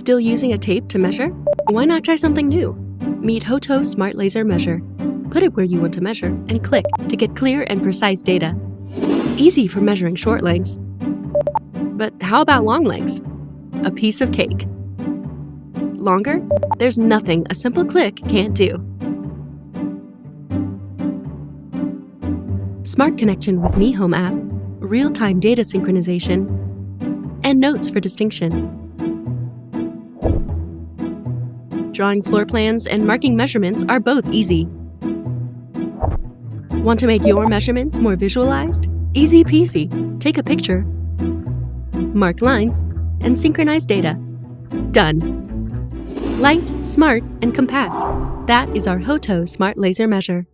Still using a tape to measure? Why not try something new? Meet HOTO Smart Laser Measure. Put it where you want to measure and click to get clear and precise data. Easy for measuring short lengths. But how about long lengths? A piece of cake. Longer? There's nothing a simple click can't do. Smart connection with Mi Home app, real-time data synchronization, and notes for distinction. Drawing floor plans and marking measurements are both easy. Want to make your measurements more visualized? Easy peasy. Take a picture, mark lines, and synchronize data. Done. Light, smart, and compact. That is our HOTO Smart Laser Measure.